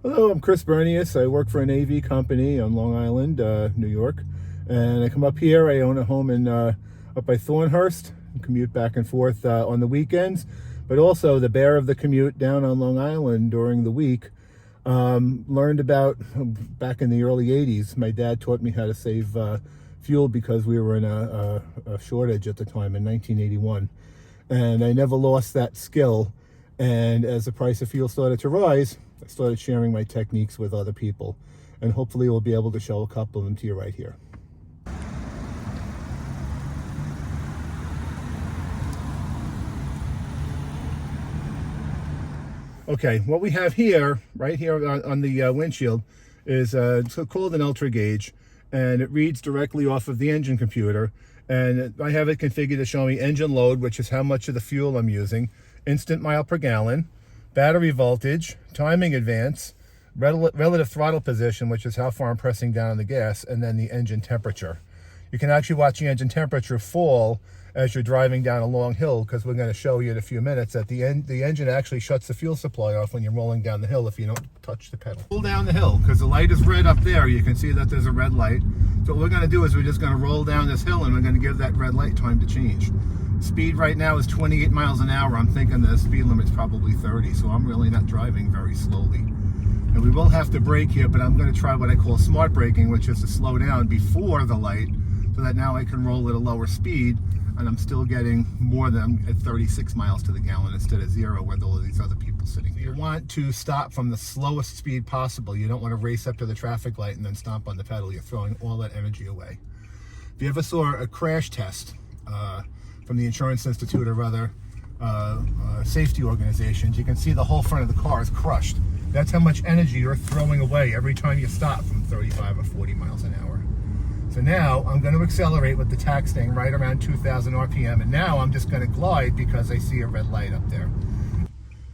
Hello, I'm Chris Bernius. I work for an AV company on Long Island, New York. And I come up here. I own a home in up by Thornhurst and commute back and forth on the weekends. But also the bear of the commute down on Long Island during the week. Learned about, back in the early 80s, my dad taught me how to save fuel because we were in a shortage at the time in 1981. And I never lost that skill. And as the price of fuel started to rise, I started sharing my techniques with other people. And hopefully we'll be able to show a couple of them to you right here. Okay, what we have here, right here on the windshield, is called an ultra gauge, and it reads directly off of the engine computer. And I have it configured to show me engine load, which is how much of the fuel I'm using, instant mile per gallon, battery voltage, timing advance, relative throttle position, which is how far I'm pressing down on the gas, and then the engine temperature. You can actually watch the engine temperature fall as you're driving down a long hill, because we're going to show you in a few minutes that the engine actually shuts the fuel supply off when you're rolling down the hill if you don't touch the pedal. Pull down the hill, because the light is red up there. You can see that there's a red light. So what we're going to do is we're just going to roll down this hill, and we're going to give that red light time to change. Speed right now is 28 miles an hour. I'm thinking the speed limit's probably 30, so I'm really not driving very slowly. And we will have to brake here, but I'm going to try what I call smart braking, which is to slow down before the light, so that now I can roll at a lower speed, and I'm still getting more than at 36 miles to the gallon instead of 0 with all of these other people sitting here. You want to stop from the slowest speed possible. You don't want to race up to the traffic light and then stomp on the pedal. You're throwing all that energy away. If you ever saw a crash test from the Insurance Institute or other safety organizations, you can see the whole front of the car is crushed. That's how much energy you're throwing away every time you stop from 35 or 40 miles an hour. So now I'm going to accelerate with the tach staying right around 2,000 RPM, and now I'm just going to glide because I see a red light up there.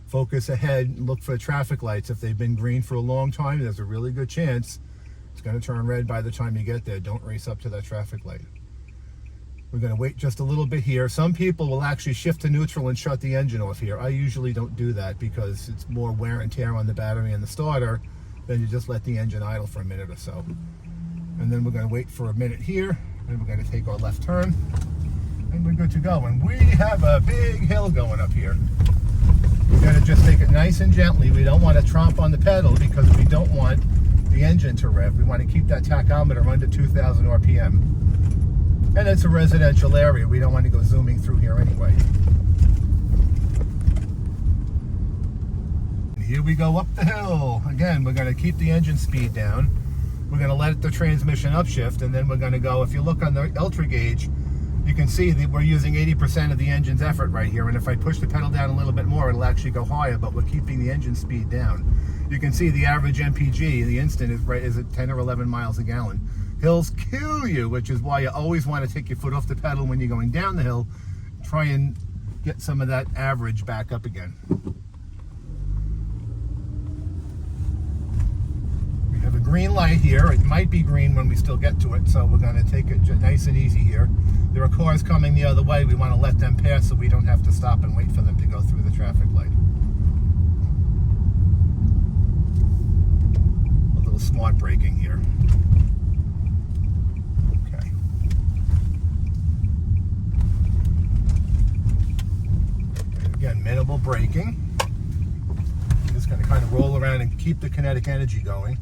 Focus ahead and look for the traffic lights. If they've been green for a long time, there's a really good chance it's going to turn red by the time you get there. Don't race up to that traffic light. We're going to wait just a little bit here. Some people will actually shift to neutral and shut the engine off here. I usually don't do that because it's more wear and tear on the battery and the starter than you just let the engine idle for a minute or so. And then we're going to wait for a minute here, and we're going to take our left turn, and we're good to go. And we have a big hill going up here. We're going to just take it nice and gently. We don't want to tromp on the pedal because we don't want the engine to rev. We want to keep that tachometer under 2,000 RPM. And it's a residential area. We don't want to go zooming through here anyway. And here we go up the hill. Again, we're going to keep the engine speed down. We're going to let the transmission upshift, and then we're going to go, if you look on the ultra gauge, you can see that we're using 80% of the engine's effort right here. And if I push the pedal down a little bit more, it'll actually go higher, but we're keeping the engine speed down. You can see the average MPG, the instant, is at 10 or 11 miles a gallon. Hills kill you, which is why you always want to take your foot off the pedal when you're going down the hill. Try and get some of that average back up again. We have a green light here. It might be green when we still get to it, so we're going to take it nice and easy here. There are cars coming the other way. We want to let them pass so we don't have to stop and wait for them to go through the traffic light. A little smart braking here. Again, minimal braking. Just going to kind of roll around and keep the kinetic energy going.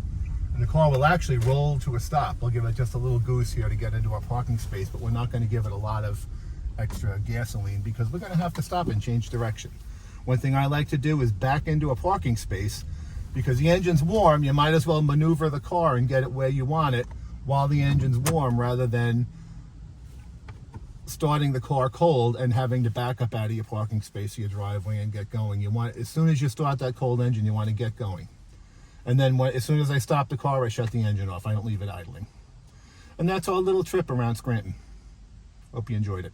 And the car will actually roll to a stop. We'll give it just a little goose here to get into our parking space, but we're not going to give it a lot of extra gasoline because we're going to have to stop and change direction. One thing I like to do is back into a parking space because the engine's warm. You might as well maneuver the car and get it where you want it while the engine's warm rather than starting the car cold and having to back up out of your parking space of your driveway and get going. You want, as soon as you start that cold engine, you want to get going. And then as soon as I stop the car, I shut the engine off. I don't leave it idling. And that's our little trip around Scranton. Hope you enjoyed it.